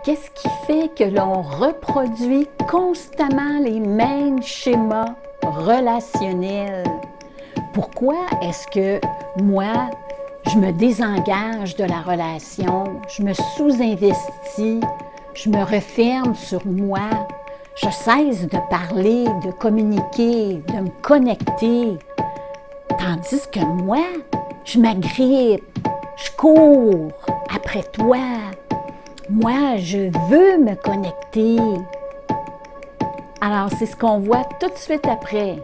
Qu'est-ce qui fait que l'on reproduit constamment les mêmes schémas relationnels? Pourquoi est-ce que moi, je me désengage de la relation, je me sous-investis, je me referme sur moi, je cesse de parler, de communiquer, de me connecter, tandis que moi, je m'agrippe, je cours après toi. Moi, je veux me connecter. Alors, c'est ce qu'on voit tout de suite après.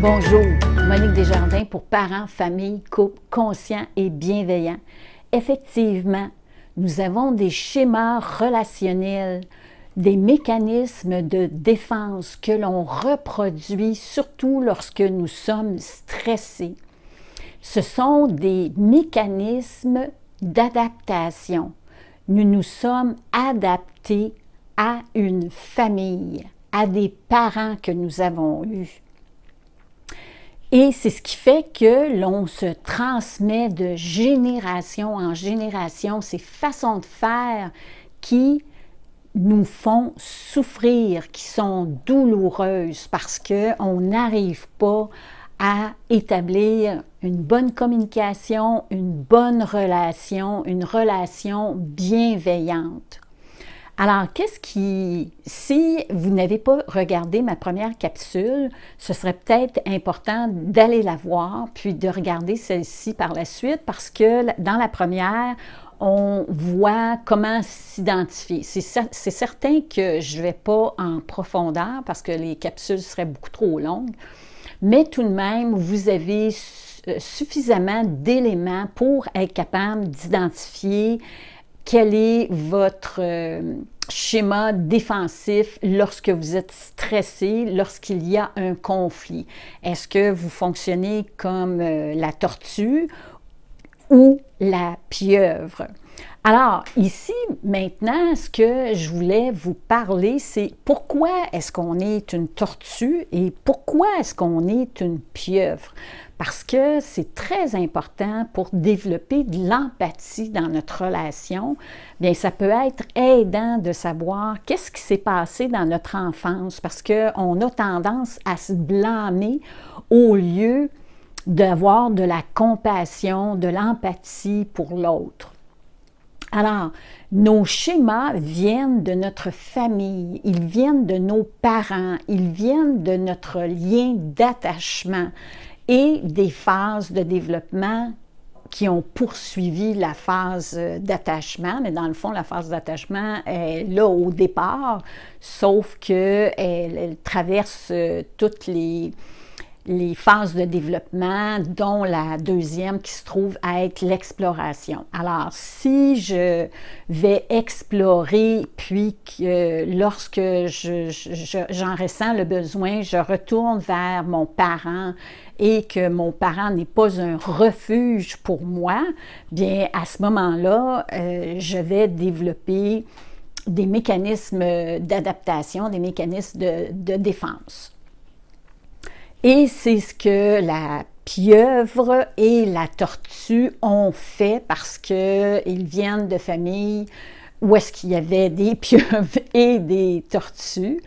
Bonjour, Monique Desjardins pour Parents, Familles, Couples conscients et bienveillants. Effectivement, nous avons des schémas relationnels, des mécanismes de défense que l'on reproduit, surtout lorsque nous sommes stressés. Ce sont des mécanismes d'adaptation. Nous nous sommes adaptés à une famille, à des parents que nous avons eus. Et c'est ce qui fait que l'on se transmet de génération en génération ces façons de faire qui nous font souffrir, qui sont douloureuses parce qu'on n'arrive pas à établir une bonne communication, une bonne relation, une relation bienveillante. Alors, si vous n'avez pas regardé ma première capsule, ce serait peut-être important d'aller la voir, puis de regarder celle-ci par la suite, parce que dans la première, on voit comment s'identifier. C'est certain que je ne vais pas en profondeur, parce que les capsules seraient beaucoup trop longues, mais tout de même, vous avez suffisamment d'éléments pour être capable d'identifier quel est votre schéma défensif lorsque vous êtes stressé, lorsqu'il y a un conflit. Est-ce que vous fonctionnez comme la tortue ou la pieuvre? Alors, ici, maintenant, ce que je voulais vous parler, c'est pourquoi est-ce qu'on est une tortue et pourquoi est-ce qu'on est une pieuvre? Parce que c'est très important pour développer de l'empathie dans notre relation. Bien, ça peut être aidant de savoir qu'est-ce qui s'est passé dans notre enfance parce qu'on a tendance à se blâmer au lieu d'avoir de la compassion, de l'empathie pour l'autre. Alors, nos schémas viennent de notre famille, ils viennent de nos parents, ils viennent de notre lien d'attachement et des phases de développement qui ont poursuivi la phase d'attachement, mais dans le fond, la phase d'attachement est là au départ, sauf qu'elle traverse toutes les phases de développement, dont la deuxième qui se trouve à être l'exploration. Alors, si je vais explorer, puis que lorsque j'en ressens le besoin, je retourne vers mon parent et que mon parent n'est pas un refuge pour moi, bien, à ce moment-là, je vais développer des mécanismes d'adaptation, des mécanismes de défense. Et c'est ce que la pieuvre et la tortue ont fait parce qu'ils viennent de familles où est-ce qu'il y avait des pieuvres et des tortues.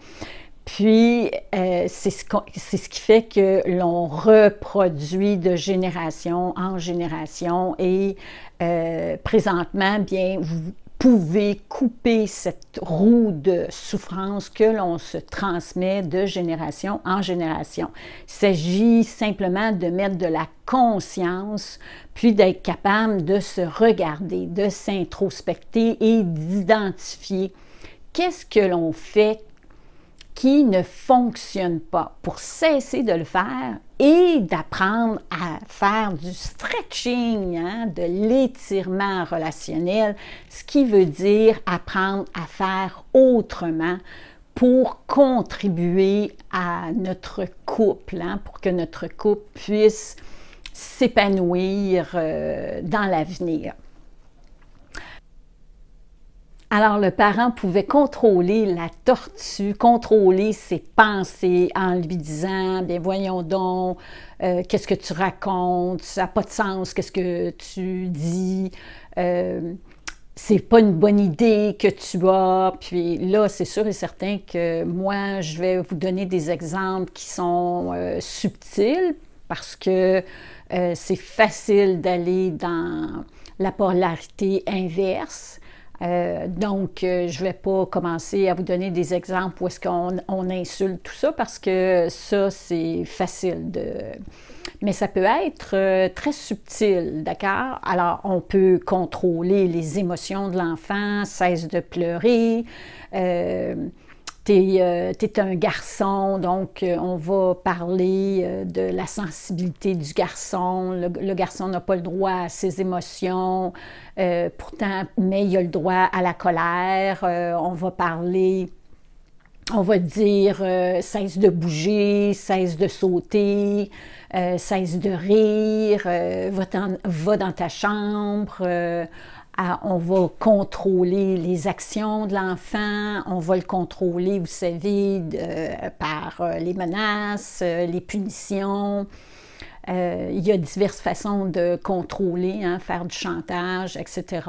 Puis, c'est ce qui fait que l'on reproduit de génération en génération et présentement, bien, vous pouvez couper cette roue de souffrance que l'on se transmet de génération en génération. Il s'agit simplement de mettre de la conscience, puis d'être capable de se regarder, de s'introspecter et d'identifier qu'est-ce que l'on fait qui ne fonctionne pas pour cesser de le faire et d'apprendre à faire du stretching, de l'étirement relationnel, ce qui veut dire apprendre à faire autrement pour contribuer à notre couple, pour que notre couple puisse s'épanouir dans l'avenir. Alors, le parent pouvait contrôler la tortue, contrôler ses pensées en lui disant, bien voyons donc, qu'est-ce que tu racontes, ça n'a pas de sens, qu'est-ce que tu dis, c'est pas une bonne idée que tu as. Puis là, c'est sûr et certain que moi, je vais vous donner des exemples qui sont subtils parce que c'est facile d'aller dans la polarité inverse. Donc, je ne vais pas commencer à vous donner des exemples où est-ce qu'on insulte tout ça parce que ça, c'est facile de... Mais ça peut être très subtil, d'accord? Alors, on peut contrôler les émotions de l'enfant, cesse de pleurer, t'es un garçon, donc on va parler de la sensibilité du garçon. Le garçon n'a pas le droit à ses émotions, pourtant, mais il a le droit à la colère. On va parler, on va dire cesse de bouger, cesse de sauter, cesse de rire, va dans ta chambre. On va contrôler les actions de l'enfant, on va le contrôler, vous savez, par les menaces, les punitions. Il y a diverses façons de contrôler, hein, faire du chantage, etc.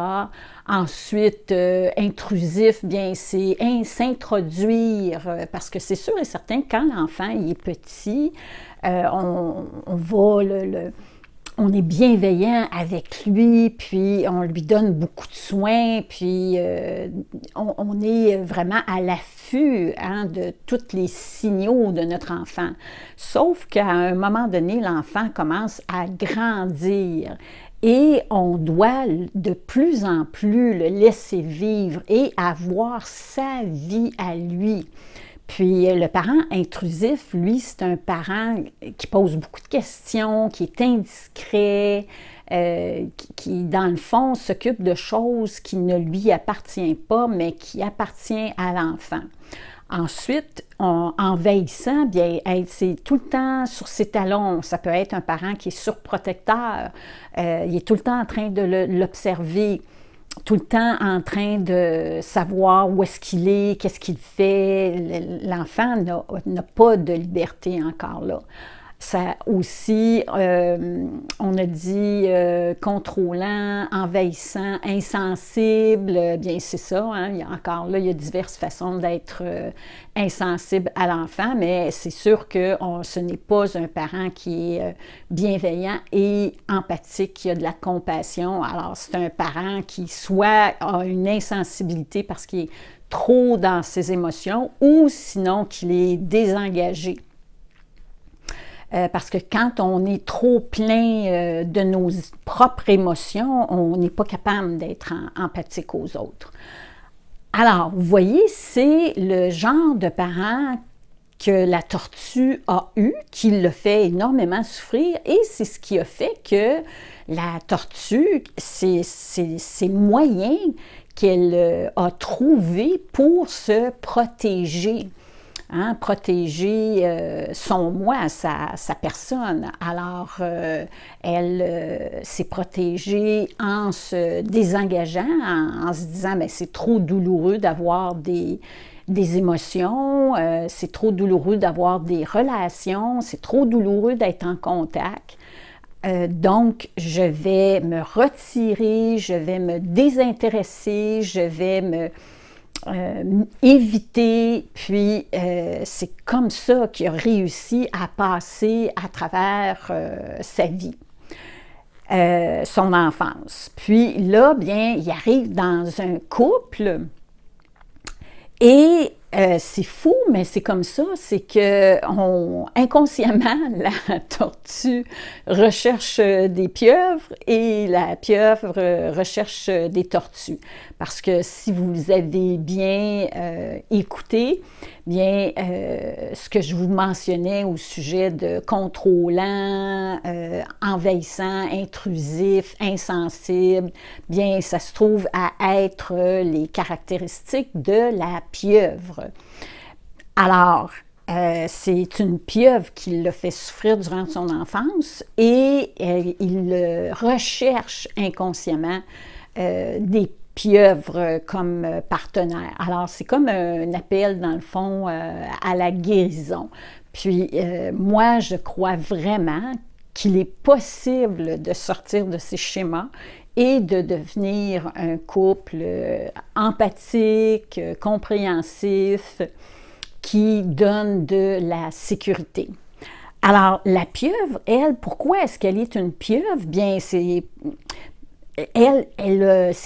Ensuite, intrusif, bien, c'est s'introduire, parce que c'est sûr et certain que quand l'enfant il est petit, on va on est bienveillant avec lui, puis on lui donne beaucoup de soins, puis on est vraiment à l'affût, hein, de tous les signaux de notre enfant. Sauf qu'à un moment donné, l'enfant commence à grandir et on doit de plus en plus le laisser vivre et avoir sa vie à lui. Puis le parent intrusif, lui, c'est un parent qui pose beaucoup de questions, qui est indiscret, qui, dans le fond, s'occupe de choses qui ne lui appartiennent pas, mais qui appartiennent à l'enfant. Ensuite, en vieillissant, bien, c'est tout le temps sur ses talons. Ça peut être un parent qui est surprotecteur, il est tout le temps en train de l'observer, tout le temps en train de savoir où est-ce qu'il est, qu'est-ce qu'il fait. L'enfant n'a pas de liberté encore là. Ça aussi, on a dit contrôlant, envahissant, insensible, bien c'est ça, hein, encore là, il y a diverses façons d'être insensible à l'enfant, mais c'est sûr que ce n'est pas un parent qui est bienveillant et empathique, qui a de la compassion. Alors, c'est un parent qui soit a une insensibilité parce qu'il est trop dans ses émotions ou sinon qu'il est désengagé. Parce que quand on est trop plein de nos propres émotions, on n'est pas capable d'être empathique aux autres. Alors, vous voyez, c'est le genre de parent que la tortue a eu, qui le fait énormément souffrir, et c'est ce qui a fait que la tortue, c'est moyen qu'elle a trouvé pour se protéger. Hein, protéger son moi, sa personne. Alors, elle s'est protégée en se désengageant, en se disant, mais c'est trop douloureux d'avoir des émotions, c'est trop douloureux d'avoir des relations, c'est trop douloureux d'être en contact. Donc, je vais me retirer, je vais me désintéresser, je vais me éviter, puis c'est comme ça qu'il a réussi à passer à travers sa vie, son enfance. Puis là, bien, il arrive dans un couple et c'est fou, mais c'est comme ça, c'est que inconsciemment, la tortue recherche des pieuvres et la pieuvre recherche des tortues. Parce que si vous avez bien écouté, bien, ce que je vous mentionnais au sujet de contrôlant, envahissant, intrusif, insensible, bien, ça se trouve à être les caractéristiques de la pieuvre. Alors, c'est une pieuvre qui l'a fait souffrir durant son enfance et il recherche inconsciemment des pieuvre comme partenaire. Alors, c'est comme un appel, dans le fond, à la guérison. Puis, moi, je crois vraiment qu'il est possible de sortir de ces schémas et de devenir un couple empathique, compréhensif, qui donne de la sécurité. Alors, la pieuvre, elle, pourquoi est-ce qu'elle est une pieuvre? Bien, c'est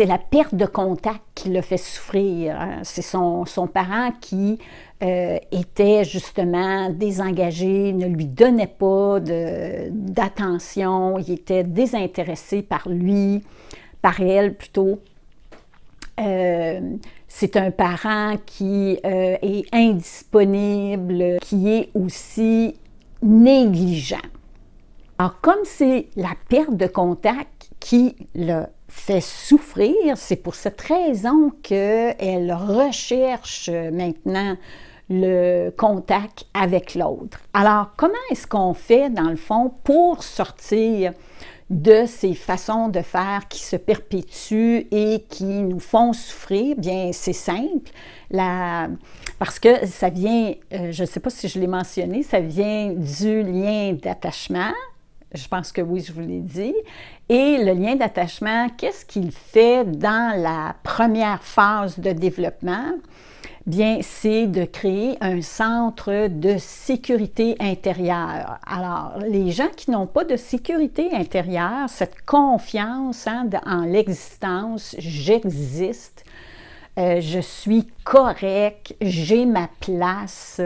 la perte de contact qui le fait souffrir. C'est son parent qui était justement désengagé, ne lui donnait pas d'attention, il était désintéressé par lui, par elle plutôt. C'est un parent qui est indisponible, qui est aussi négligent. Alors, comme c'est la perte de contact qui le fait souffrir, c'est pour cette raison qu'elle recherche maintenant le contact avec l'autre. Alors, comment est-ce qu'on fait, dans le fond, pour sortir de ces façons de faire qui se perpétuent et qui nous font souffrir? Bien, c'est simple, parce que ça vient, je ne sais pas si je l'ai mentionné, ça vient du lien d'attachement. Je pense que oui, je vous l'ai dit. Et le lien d'attachement, qu'est-ce qu'il fait dans la première phase de développement? Bien, c'est de créer un centre de sécurité intérieure. Alors, les gens qui n'ont pas de sécurité intérieure, cette confiance en l'existence, j'existe, je suis correct, j'ai ma place,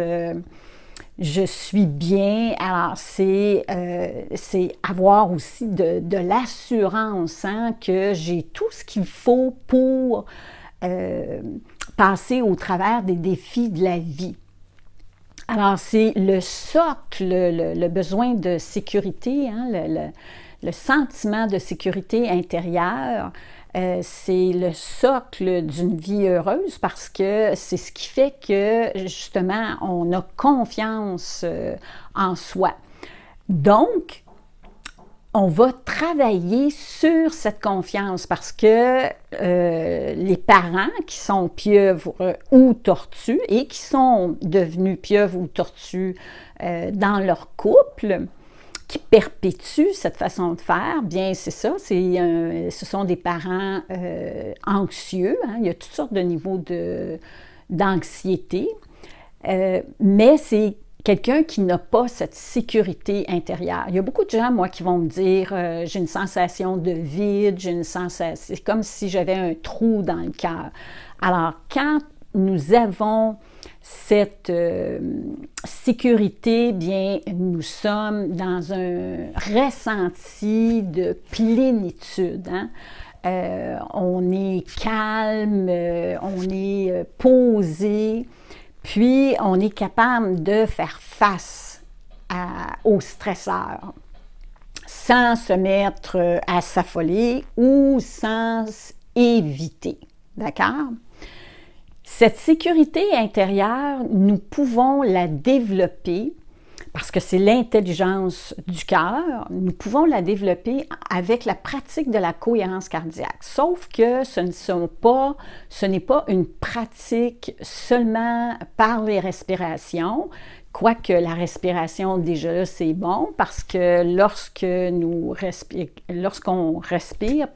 je suis bien. Alors, c'est avoir aussi de l'assurance que j'ai tout ce qu'il faut pour passer au travers des défis de la vie. Alors, c'est le socle, le besoin de sécurité, le sentiment de sécurité intérieure, c'est le socle d'une vie heureuse parce que c'est ce qui fait que, justement, on a confiance en soi. Donc, on va travailler sur cette confiance parce que les parents qui sont pieuvres ou tortues et qui sont devenus pieuvres ou tortues dans leur couple, qui perpétuent cette façon de faire, bien c'est ça, ce sont des parents anxieux, il y a toutes sortes de niveaux d'anxiété, mais c'est quelqu'un qui n'a pas cette sécurité intérieure. Il y a beaucoup de gens, moi, qui vont me dire j'ai une sensation de vide, c'est comme si j'avais un trou dans le cœur. Alors, quand nous avons cette sécurité, bien, nous sommes dans un ressenti de plénitude. On est calme, on est posé, puis on est capable de faire face aux stresseurs sans se mettre à s'affoler ou sans éviter. D'accord? Cette sécurité intérieure, nous pouvons la développer parce que c'est l'intelligence du cœur, nous pouvons la développer avec la pratique de la cohérence cardiaque. Sauf que ce n'est pas une pratique seulement par les respirations, quoique la respiration, déjà là, c'est bon parce que lorsqu'on respire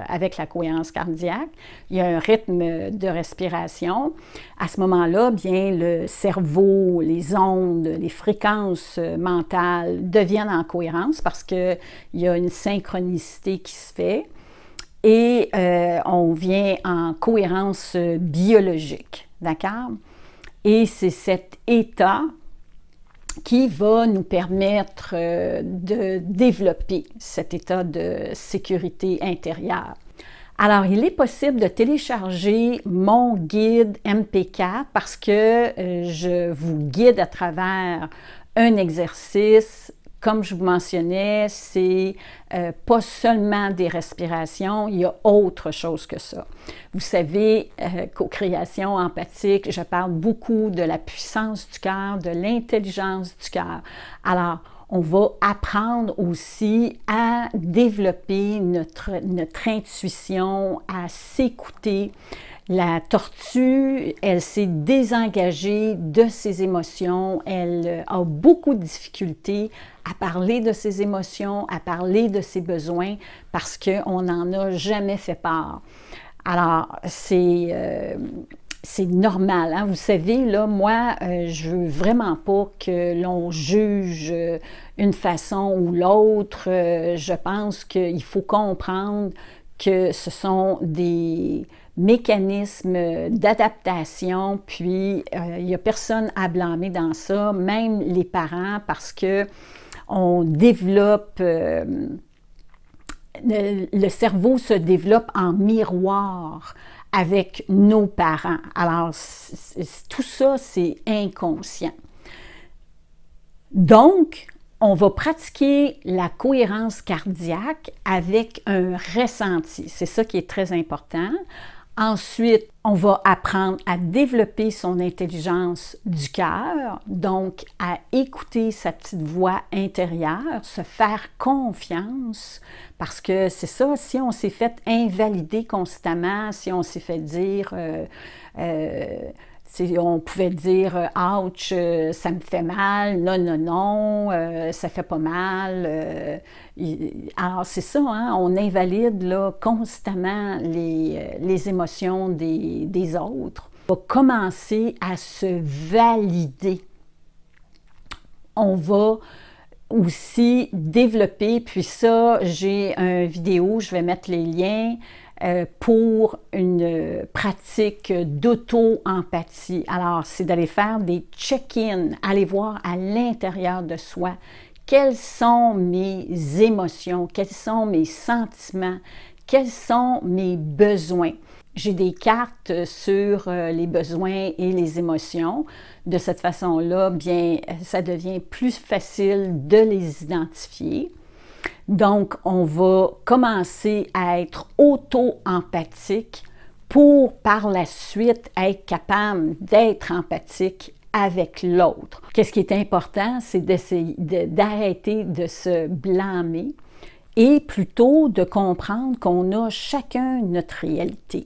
avec la cohérence cardiaque, il y a un rythme de respiration. À ce moment-là, bien, le cerveau, les ondes, les fréquences mentales deviennent en cohérence parce qu'il y a une synchronicité qui se fait et on vient en cohérence biologique, d'accord? Et c'est cet état qui va nous permettre de développer cet état de sécurité intérieure. Alors, il est possible de télécharger mon guide MP4 parce que je vous guide à travers un exercice comme je vous mentionnais, c'est pas seulement des respirations, il y a autre chose que ça. Vous savez, co-création empathique, je parle beaucoup de la puissance du cœur, de l'intelligence du cœur. Alors, on va apprendre aussi à développer notre intuition, à s'écouter. La tortue, elle s'est désengagée de ses émotions, elle a beaucoup de difficultés à parler de ses émotions, à parler de ses besoins, parce qu'on n'en a jamais fait part. Alors, c'est normal, hein? Vous savez, là, moi, je veux vraiment pas que l'on juge une façon ou l'autre. Je pense qu'il faut comprendre que ce sont des mécanismes d'adaptation, puis il n'y a personne à blâmer dans ça, même les parents, parce que on développe, le cerveau se développe en miroir avec nos parents. Alors, tout ça, c'est inconscient. Donc, on va pratiquer la cohérence cardiaque avec un ressenti. C'est ça qui est très important. Ensuite, on va apprendre à développer son intelligence du cœur, donc à écouter sa petite voix intérieure, se faire confiance, parce que c'est ça, si on s'est fait invalider constamment, si on s'est fait dire, on pouvait dire « ouch, ça me fait mal »,« non, non, non, ça fait pas mal ». Alors, c'est ça, hein, on invalide là, constamment les émotions des autres. On va commencer à se valider. On va aussi développer, puis ça, j'ai une vidéo, je vais mettre les liens, pour une pratique d'auto-empathie. Alors, c'est d'aller faire des check-in, aller voir à l'intérieur de soi quelles sont mes émotions, quels sont mes sentiments, quels sont mes besoins. J'ai des cartes sur les besoins et les émotions. De cette façon-là, bien, ça devient plus facile de les identifier. Donc, on va commencer à être auto-empathique pour, par la suite, être capable d'être empathique avec l'autre. Qu'est-ce qui est important, c'est d'arrêter de se blâmer et plutôt de comprendre qu'on a chacun notre réalité.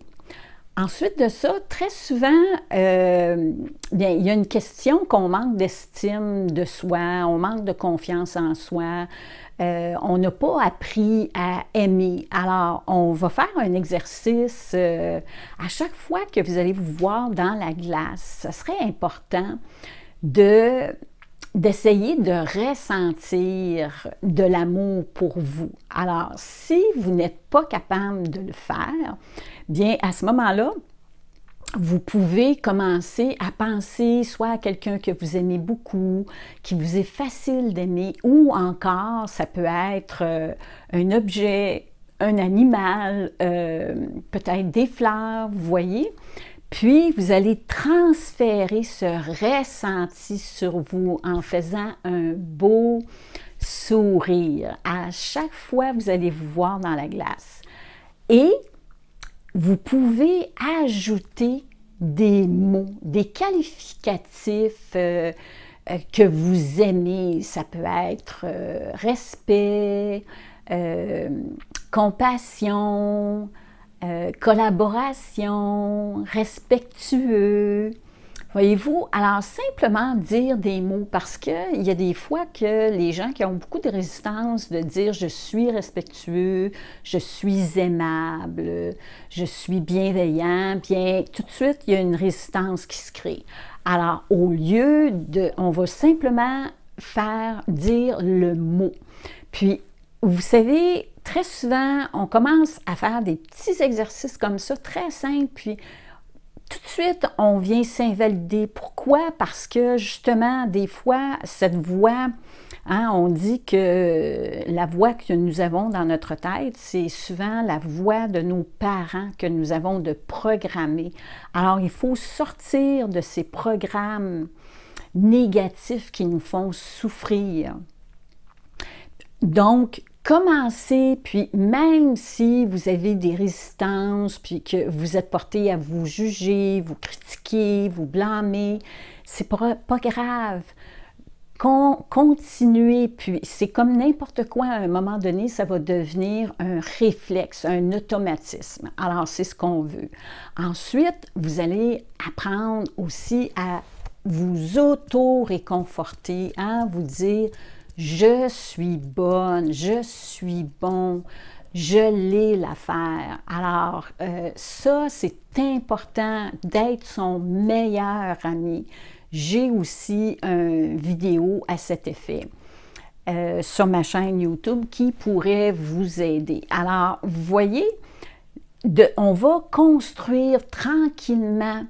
Ensuite de ça, très souvent, bien, il y a une question qu'on manque d'estime de soi, on manque de confiance en soi, on n'a pas appris à aimer. Alors, on va faire un exercice à chaque fois que vous allez vous voir dans la glace. Ce serait important d'essayer de ressentir de l'amour pour vous. Alors, si vous n'êtes pas capable de le faire, bien, à ce moment-là, vous pouvez commencer à penser soit à quelqu'un que vous aimez beaucoup, qui vous est facile d'aimer, ou encore, ça peut être un objet, un animal, peut-être des fleurs, vous voyez. Puis, vous allez transférer ce ressenti sur vous en faisant un beau sourire. À chaque fois, vous allez vous voir dans la glace. Et vous pouvez ajouter des mots, des qualificatifs que vous aimez. Ça peut être respect, compassion, collaboration, respectueux. Voyez-vous, alors simplement dire des mots, parce qu'il y a des fois que les gens qui ont beaucoup de résistance de dire « je suis respectueux »,« je suis aimable »,« je suis bienveillant », bien tout de suite, il y a une résistance qui se crée. Alors, au lieu de, on va simplement dire le mot. Puis, vous savez, très souvent, on commence à faire des petits exercices comme ça, très simples, puis tout de suite, on vient s'invalider. Pourquoi? Parce que justement, des fois, cette voix, hein, on dit que la voix que nous avons dans notre tête, c'est souvent la voix de nos parents que nous avons de programmer. Alors, il faut sortir de ces programmes négatifs qui nous font souffrir. Donc, commencez, puis même si vous avez des résistances, puis que vous êtes porté à vous juger, vous critiquer, vous blâmer, c'est pas grave. Continuez, puis c'est comme n'importe quoi, à un moment donné, ça va devenir un réflexe, un automatisme. Alors, c'est ce qu'on veut. Ensuite, vous allez apprendre aussi à vous auto-réconforter, à vous dire « Je suis bonne, je suis bon, je l'ai l'affaire. » Alors, ça, c'est important d'être son meilleur ami. J'ai aussi une vidéo à cet effet sur ma chaîne YouTube qui pourrait vous aider. Alors, vous voyez, on va construire tranquillement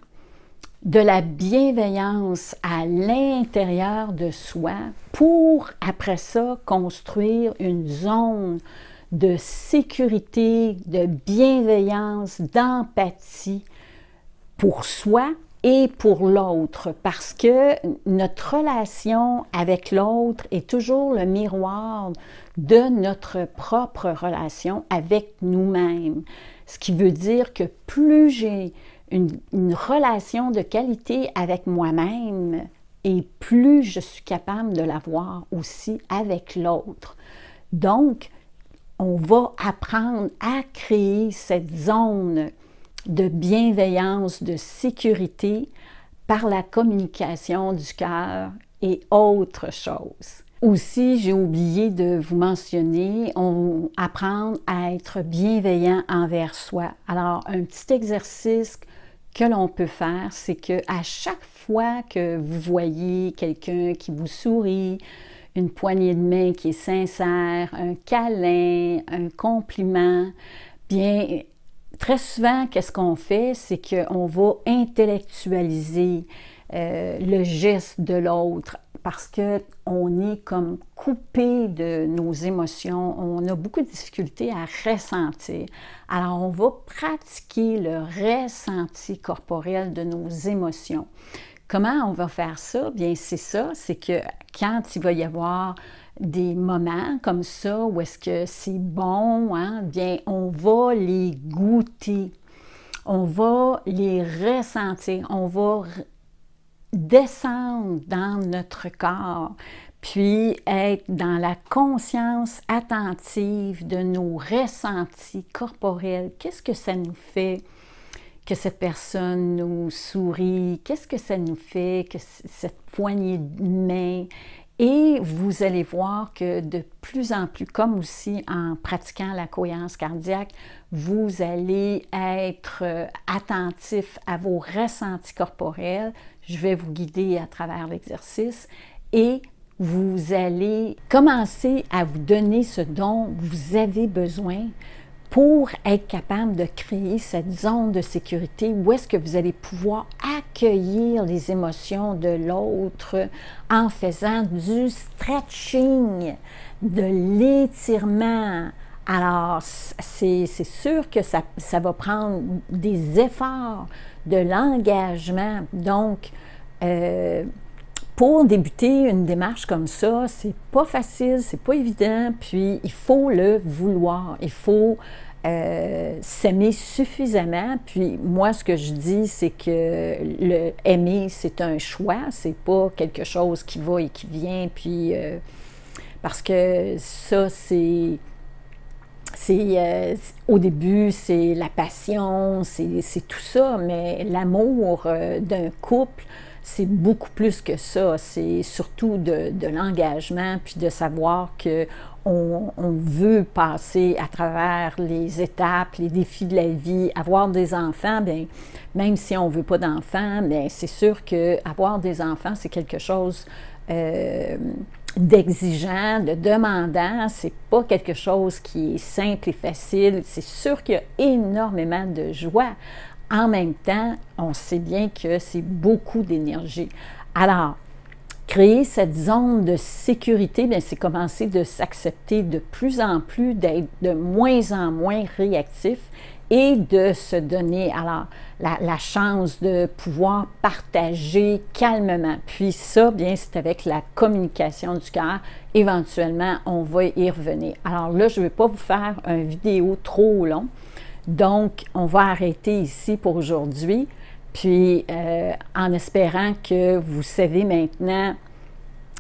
de la bienveillance à l'intérieur de soi pour, après ça, construire une zone de sécurité, de bienveillance, d'empathie pour soi et pour l'autre, parce que notre relation avec l'autre est toujours le miroir de notre propre relation avec nous-mêmes. Ce qui veut dire que plus j'ai une relation de qualité avec moi-même, et plus je suis capable de l'avoir aussi avec l'autre. Donc, on va apprendre à créer cette zone de bienveillance, de sécurité par la communication du cœur et autre chose. Aussi, j'ai oublié de vous mentionner, apprendre à être bienveillant envers soi. Alors, un petit exercice que l'on peut faire, c'est qu'à chaque fois que vous voyez quelqu'un qui vous sourit, une poignée de main qui est sincère, un câlin, un compliment, bien, très souvent, qu'est-ce qu'on fait? C'est qu'on va intellectualiser le geste de l'autre parce qu'on est comme coupé de nos émotions. On a beaucoup de difficultés à ressentir. Alors, on va pratiquer le ressenti corporel de nos émotions. Comment on va faire ça? Bien, c'est ça, c'est que quand il va y avoir des moments comme ça où est-ce que c'est bon, hein, bien, on va les goûter, on va les ressentir, on va descendre dans notre corps, puis être dans la conscience attentive de nos ressentis corporels. Qu'est-ce que ça nous fait que cette personne nous sourit? Qu'est-ce que ça nous fait que cette poignée de main? Et vous allez voir que de plus en plus, comme aussi en pratiquant la cohérence cardiaque, vous allez être attentif à vos ressentis corporels. Je vais vous guider à travers l'exercice et vous allez commencer à vous donner ce dont vous avez besoin pour être capable de créer cette zone de sécurité où est-ce que vous allez pouvoir accueillir les émotions de l'autre en faisant du stretching, de l'étirement. Alors, c'est sûr que ça va prendre des efforts, de l'engagement. Donc, pour débuter une démarche comme ça, c'est pas facile, c'est pas évident, puis il faut le vouloir, il faut s'aimer suffisamment. Puis moi, ce que je dis, c'est que le aimer, c'est un choix, c'est pas quelque chose qui va et qui vient, puis parce que ça, au début, c'est la passion, c'est tout ça, mais l'amour d'un couple, c'est beaucoup plus que ça. C'est surtout de l'engagement, puis de savoir qu'on veut passer à travers les étapes, les défis de la vie, avoir des enfants, bien, même si on ne veut pas d'enfants, bien, c'est sûr qu'avoir des enfants, c'est quelque chose d'exigeant, de demandant, c'est pas quelque chose qui est simple et facile. C'est sûr qu'il y a énormément de joie. En même temps, on sait bien que c'est beaucoup d'énergie. Alors, créer cette zone de sécurité, bien, c'est commencer de s'accepter de plus en plus, d'être de moins en moins réactif et de se donner alors la chance de pouvoir partager calmement. Puis ça, bien, c'est avec la communication du cœur. Éventuellement, on va y revenir. Alors là, je ne vais pas vous faire une vidéo trop long. Donc, on va arrêter ici pour aujourd'hui. Puis, en espérant que vous savez maintenant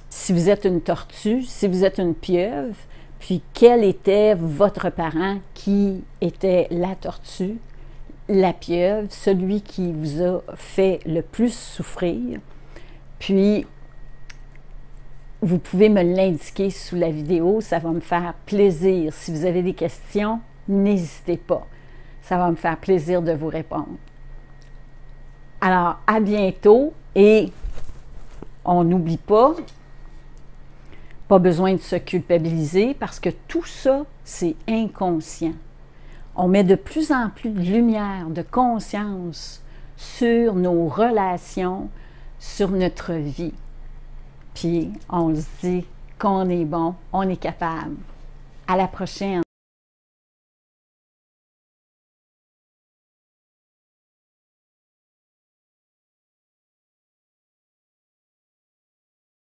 si vous êtes une tortue, si vous êtes une pieuvre, puis quel était votre parent qui était la tortue, la pieuvre, celui qui vous a fait le plus souffrir. Puis, vous pouvez me l'indiquer sous la vidéo, ça va me faire plaisir. Si vous avez des questions, n'hésitez pas. Ça va me faire plaisir de vous répondre. Alors, à bientôt et on n'oublie pas besoin de se culpabiliser parce que tout ça, c'est inconscient. On met de plus en plus de lumière, de conscience sur nos relations, sur notre vie. Puis, on se dit qu'on est bon, on est capable. À la prochaine!